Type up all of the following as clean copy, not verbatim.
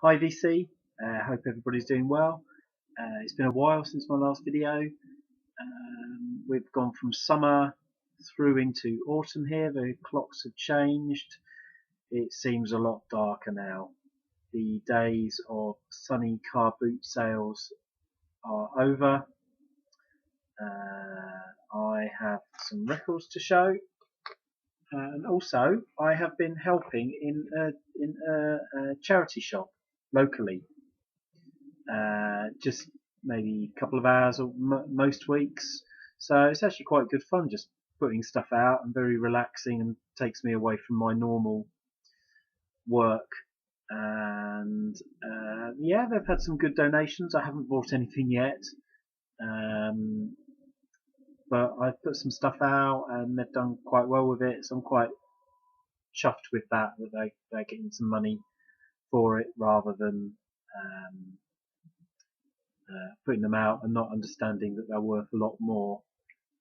Hi VC, hope everybody's doing well. It's been a while since my last video. We've gone from summer through into autumn here. The clocks have changed. It seems a lot darker now. The days of sunny car boot sales are over. I have some records to show, and also I have been helping in a charity shop locally. Just maybe a couple of hours or most weeks. So it's actually quite good fun just putting stuff out and very relaxing and takes me away from my normal work. And yeah, they've had some good donations. I haven't bought anything yet, um, but I've put some stuff out and they've done quite well with it. So I'm quite chuffed with that they're getting some money for it rather than putting them out and not understanding that they're worth a lot more.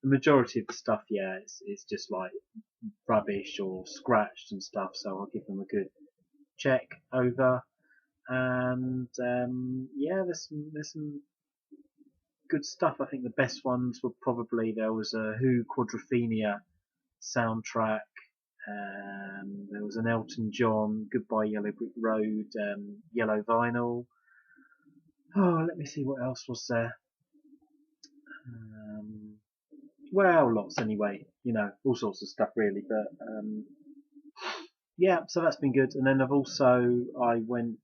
The majority of the stuff, yeah, it's just like rubbish or scratched and stuff, so I'll give them a good check over. And yeah, there's some good stuff. I think the best ones were probably there was a Who Quadrophenia soundtrack. There was an Elton John Goodbye Yellow Brick Road yellow vinyl. Oh, let me see what else was there. Well, lots anyway, all sorts of stuff really, but yeah, so that's been good. And then I went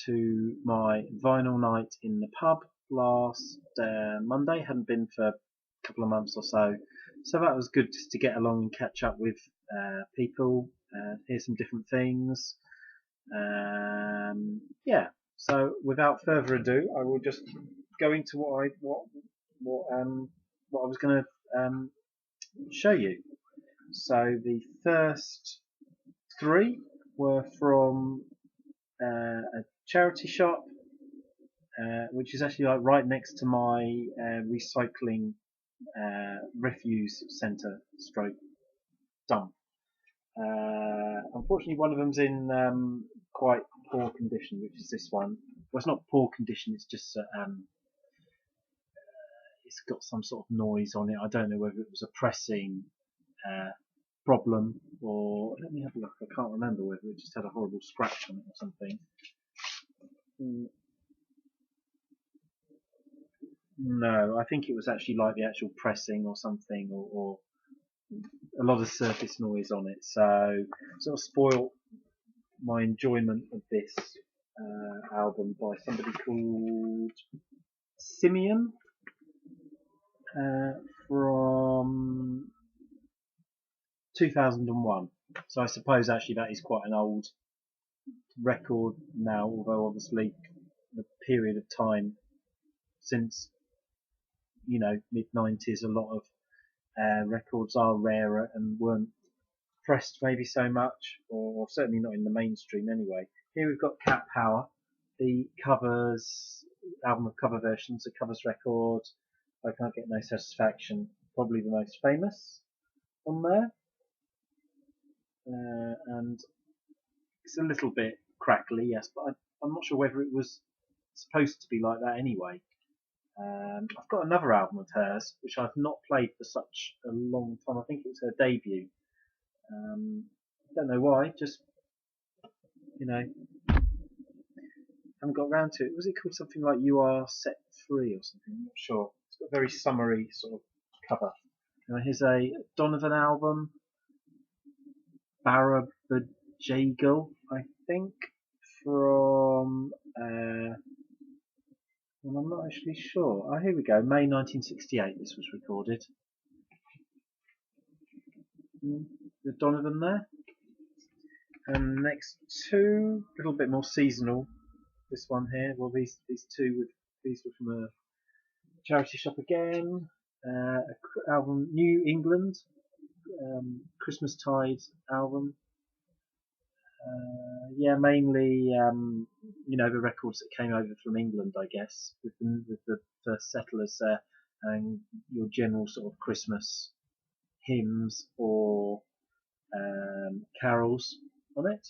to my vinyl night in the pub last Monday. Hadn't been for a couple of months or so, so that was good just to get along and catch up with people, hear some different things. Yeah. So without further ado, I will just go into what I was going to show you. So the first three were from a charity shop, which is actually like right next to my recycling refuse centre stroke dump. Unfortunately, one of them's in quite poor condition, which is this one. Well, it's not poor condition; it's just it's got some sort of noise on it. I don't know whether it was a pressing uh, problem or let me have a look. I can't remember whether it just had a horrible scratch on it or something. No, I think it was actually like the actual pressing or something, or a lot of surface noise on it. So sort of spoiled my enjoyment of this album by somebody called Simeon from 2001. So I suppose actually that is quite an old record now, although obviously the period of time since mid 90s, a lot of records are rarer and weren't pressed maybe so much, or certainly not in the mainstream anyway. Here we've got Cat Power, the covers album of cover versions, the covers record. I Can't Get No Satisfaction, probably the most famous on there, and it's a little bit crackly, yes, but I'm not sure whether it was supposed to be like that anyway. I've got another album of hers which I've not played for such a long time. I think it was her debut. I don't know why, just you know, haven't got around to it. Was it called something like You Are Set Free or something? I'm not sure. It's got a very summery sort of cover. Here's a Donovan album, Barabajagal, I think, from well, I'm not actually sure. Oh, here we go. May 1968. This was recorded. The Donovan there. And next two, a little bit more seasonal. This one here. Well, these these were from a charity shop again. Album New England, Christmastide album. Yeah, mainly the records that came over from England, I guess, with the first settlers there, and your general sort of Christmas hymns or carols on it.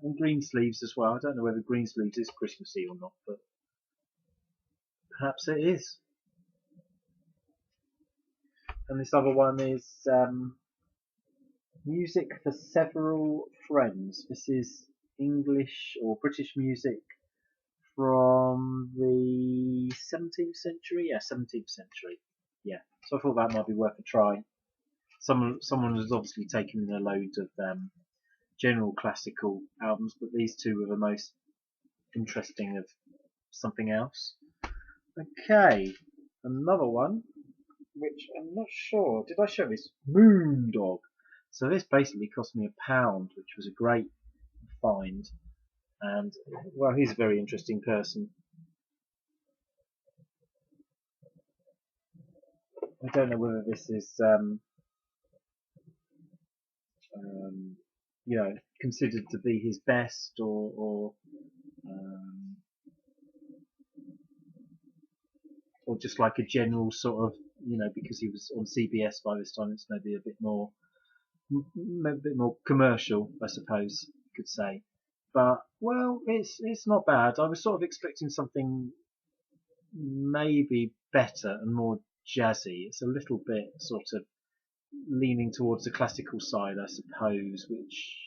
And Greensleeves as well. I don't know whether Greensleeves is Christmassy or not, but perhaps it is. And this other one is music for several friends. This is English or British music from the 17th century. Yeah, 17th century. Yeah, so I thought that might be worth a try. Someone has obviously taken in a load of general classical albums, but these two were the most interesting of something else. Okay, another one, which I'm not sure. Did I show this? Moondog. So this basically cost me £1, which was a great find. And well, he's a very interesting person. I don't know whether this is, you know, considered to be his best or just like a general sort of, you know, because he was on CBS by this time, it's maybe a bit more commercial, I suppose you could say. But well, it's not bad. I was sort of expecting something maybe better and more jazzy. It's a little bit sort of leaning towards the classical side, I suppose, which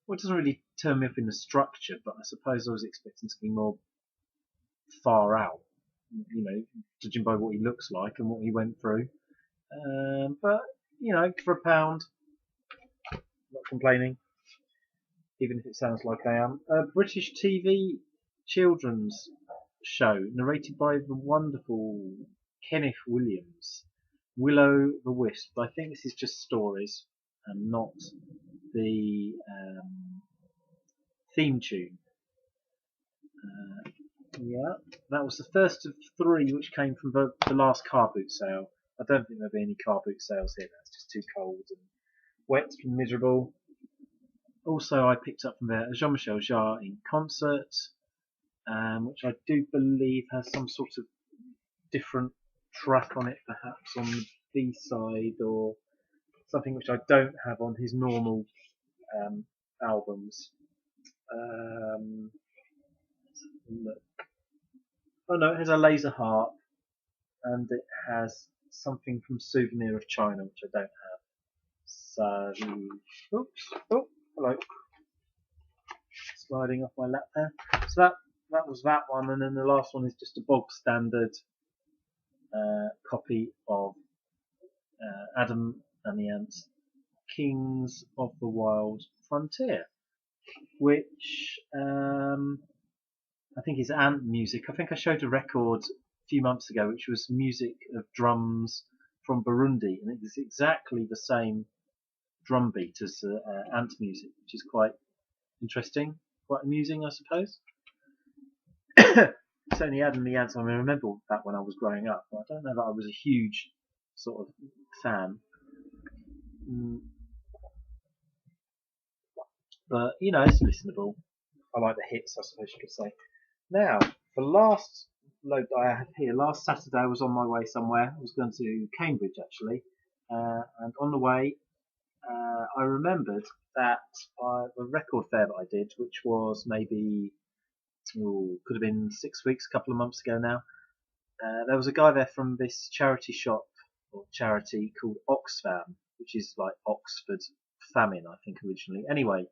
well, it doesn't really turn me off in the structure, but I suppose I was expecting something more far out, you know, judging by what he looks like and what he went through. But you know, for £1, not complaining, even if it sounds like I am. A British TV children's show narrated by the wonderful Kenneth Williams, Willow the Wisp. I think this is just stories and not the theme tune. Yeah, that was the first of 3 which came from the last car boot sale. I don't think there'll be any car boot sales here. That's just too cold and wet and miserable. Also, I picked up from there Jean-Michel Jarre in concert, which I do believe has some sort of different track on it, perhaps on the B-side or something which I don't have on his normal albums. Look. Oh no, it has a laser harp, and it has something from Souvenir of China, which I don't have. So, oops, oh, hello, sliding off my lap there. So that was that one, and then the last one is just a bog standard copy of Adam and the Ants, Kings of the Wild Frontier, which I think is ant music. I think I showed a record a few months ago, which was music of drums from Burundi, and it was exactly the same drum beat as ant music, which is quite interesting, quite amusing, I suppose. Certainly Adam the Ants, I mean, I remember that when I was growing up, but I don't know that I was a huge sort of fan. But, you know, it's listenable. I like the hits, I suppose you could say. Now, the last load that I have here, last Saturday I was on my way somewhere. I was going to Cambridge, actually. And on the way, I remembered that the record fair that I did, which was maybe, could have been 6 weeks, a couple of months ago now, there was a guy there from this charity shop or charity called Oxfam, which is like Oxford Famine, I think, originally. Anyway,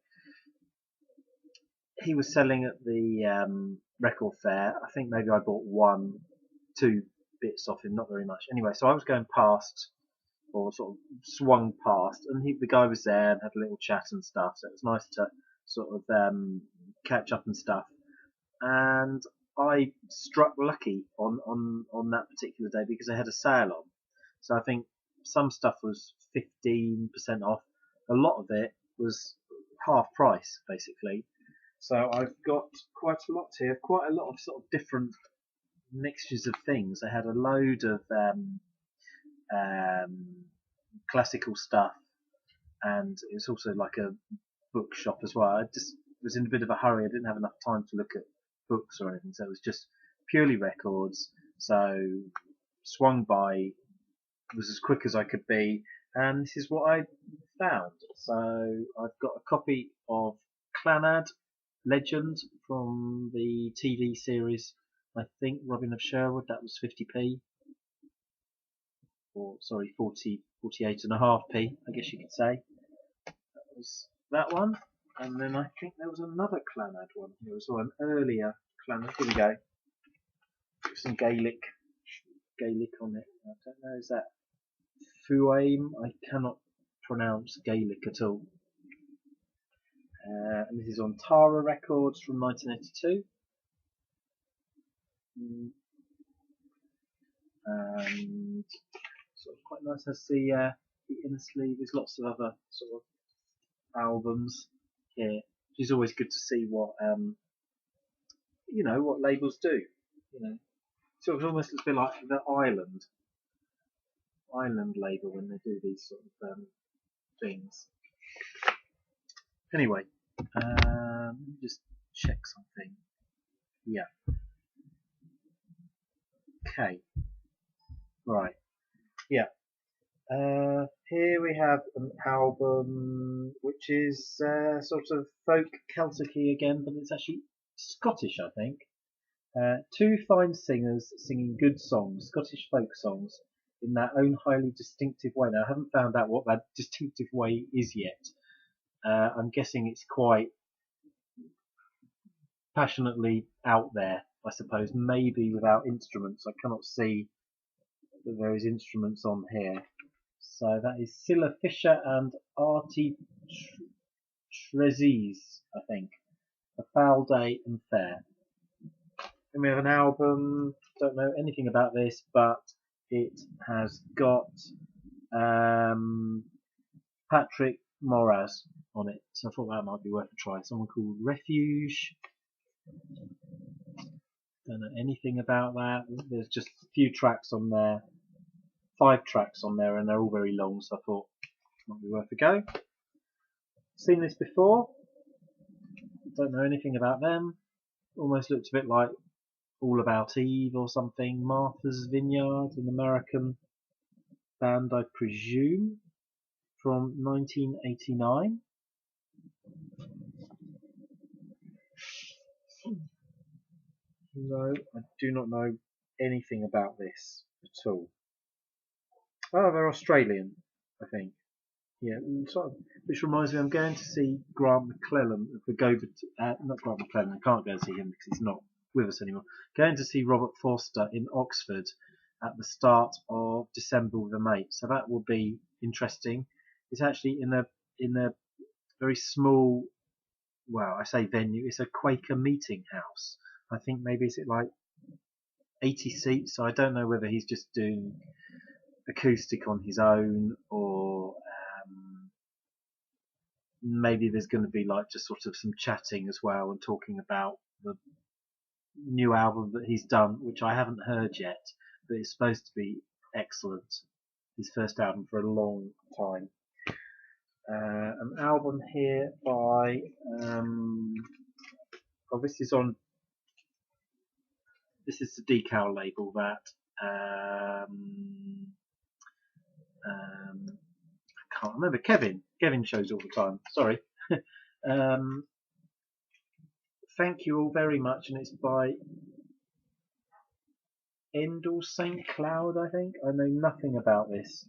he was selling at the record fair. I think maybe I bought 2 bits off him, not very much. Anyway, so I was going past, or sort of swung past, and the guy was there and had a little chat and stuff. So it was nice to sort of catch up and stuff. And I struck lucky on that particular day because they had a sale on. So I think some stuff was 15% off. A lot of it was half price, basically. So I've got quite a lot here, quite a lot of sort of different mixtures of things. I had a load of classical stuff, and it's also like a bookshop as well. I just was in a bit of a hurry. I didn't have enough time to look at books or anything, so it was just purely records. So swung by, was as quick as I could be, and this is what I found. So I've got a copy of Clannad Legend from the TV series, I think Robin of Sherwood. That was 50p, or sorry, 48.5p, I guess you could say. That was that one. And then I think there was another Clannad one here as well, an earlier Clannad. Here we go. Some Gaelic on it. I don't know, is that Fuaim? I cannot pronounce Gaelic at all. And this is on Tara Records from 1982. And sort of quite nice as the inner sleeve. There's lots of other sort of albums here, which is always good to see what what labels do. So it almost looks a bit like the Island label when they do these sort of things. Anyway, let me just check something. Yeah. Okay. Right. Yeah. Here we have an album which is sort of folk Celtic-y again, but it's actually Scottish, I think. Two fine singers singing good songs, Scottish folk songs, in their own highly distinctive way. Now, I haven't found out what that distinctive way is yet. I'm guessing it's quite passionately out there, I suppose, maybe without instruments. I cannot see that there is instruments on here. So that is Cilla Fisher and Artie Trezise, I think. A Foul Day and Fair. And we have an album, don't know anything about this, but it has got Patrick Moraz on it, so I thought that might be worth a try. Someone called Refuge. Don't know anything about that. There's just a few tracks on there, 5 tracks on there, and they're all very long, so I thought it might be worth a go. Seen this before. Don't know anything about them. Almost looks a bit like All About Eve or something. Martha's Vineyard, an American band, I presume, from 1989. No, I do not know anything about this at all. Oh, they're Australian, I think. Yeah, which reminds me, I'm going to see Grant McClellan of the not Grant McClellan, I can't go and see him because he's not with us anymore. Going to see Robert Forster in Oxford at the start of December with a mate, so that will be interesting. It's actually in a very small, well, I say venue, it's a Quaker meeting house. I think maybe is it like 80 seats, so I don't know whether he's just doing acoustic on his own or maybe there's going to be like just sort of some chatting as well and talking about the new album that he's done, which I haven't heard yet, but it's supposed to be excellent. His first album for a long time. An album here by this is the Decal label that I can't remember. Kevin shows all the time. Sorry. Thank you all very much, and it's by Endel St. Cloud, I think. I know nothing about this.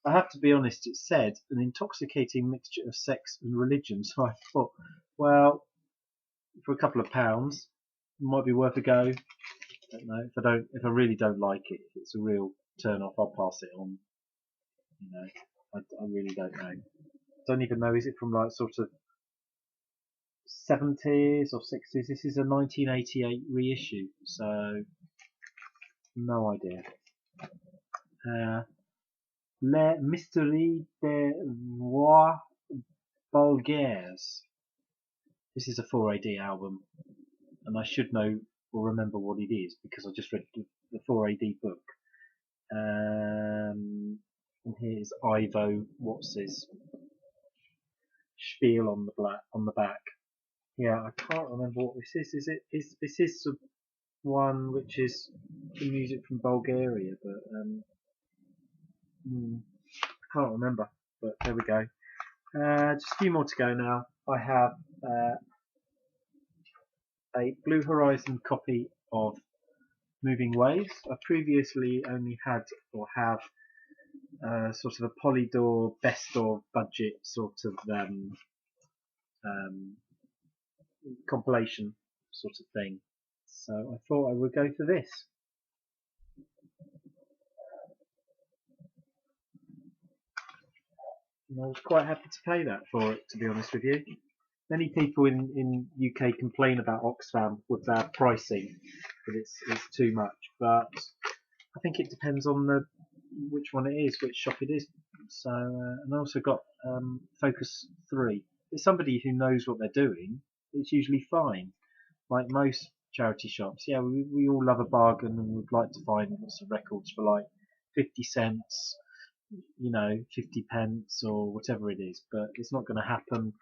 I have to be honest, it said an intoxicating mixture of sex and religion, so I thought, well, for a couple of pounds, it might be worth a go. I don't know. If I really don't like it, if it's a real turn off, I'll pass it on. I really don't know. Don't even know, is it from like sort of 70s or 60s? This is a 1988 reissue, so no idea. Les Mysteries des Voix Bulgares. This is a 4AD album, and I should know or remember what it is because I just read the 4AD book. And here's Ivo Watts' spiel on the back. Yeah, I can't remember what this is. This is one which is the music from Bulgaria, but I can't remember. But there we go. Just a few more to go now. I have a Blue Horizon copy of Moving Waves. I previously only had or have sort of a Polydor best of budget sort of um, compilation sort of thing. So I thought I would go for this. And I was quite happy to pay that for it, to be honest with you. Many people in UK complain about Oxfam with their pricing, that it's too much, but I think it depends on which one it is, which shop it is. So, and I also got Focus 3. If it's somebody who knows what they're doing, it's usually fine. Like most charity shops, yeah, we all love a bargain and would like to find lots of records for like 50 cents, 50 pence or whatever it is, but it's not going to happen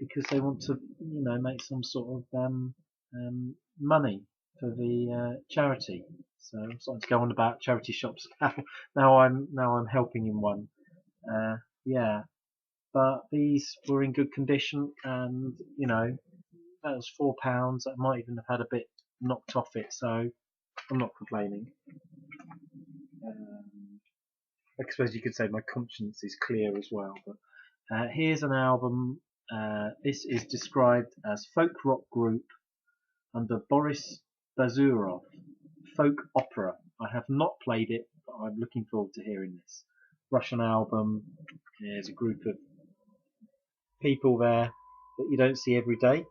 because they want to, make some sort of money for the charity. So I'm starting to go on about charity shops now. I'm helping in one. Yeah, but these were in good condition, and that was £4. I might even have had a bit knocked off it, so I'm not complaining. I suppose you could say my conscience is clear as well. But here's an album. This is described as folk rock group under Boris Bazurov, folk opera. I have not played it, but I'm looking forward to hearing this. Russian album. There's a group of people there that you don't see every day.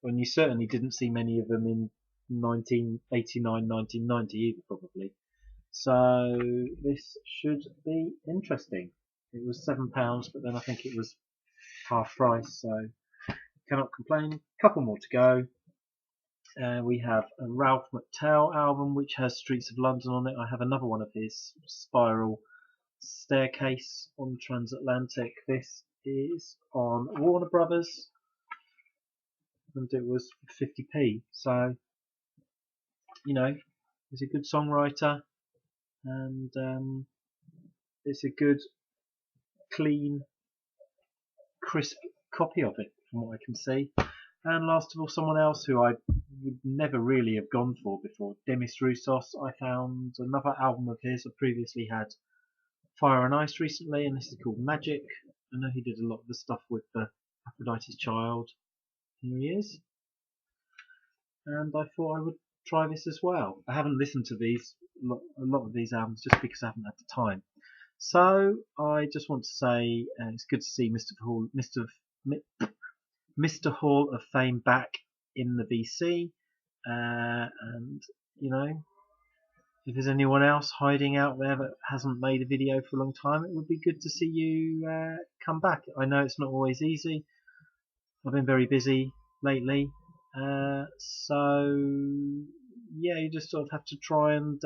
When you certainly didn't see many of them in 1989, 1990 either, probably. So this should be interesting. It was £7, but then I think it was half price, so cannot complain. Couple more to go. We have a Ralph McTell album which has Streets of London on it. I have another one of his, Spiral Staircase on Transatlantic. This is on Warner Brothers and it was 50p. So, he's a good songwriter and it's a good, clean, crisp copy of it from what I can see. And last of all, someone else who I would never really have gone for before, Demis Roussos. I found another album of his. I previously had Fire and Ice recently, and this is called Magic. I know he did a lot of the stuff with the Aphrodite's Child. Here he is. And I thought I would try this as well. I haven't listened to a lot of these albums just because I haven't had the time. So I just want to say it's good to see Mr. Hall of Fame back in the VC, and if there's anyone else hiding out there that hasn't made a video for a long time, it would be good to see you come back. I know it's not always easy. I've been very busy lately, so yeah, you just sort of have to try and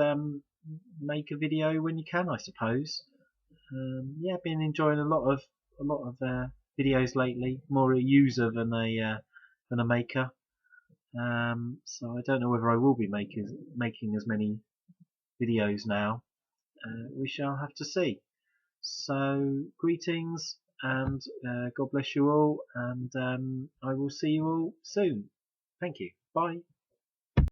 make a video when you can, I suppose. Yeah, I've been enjoying a lot of videos lately. More a user than a maker. So I don't know whether I will be making as many videos now. We shall have to see. So greetings and God bless you all, and I will see you all soon. Thank you. Bye.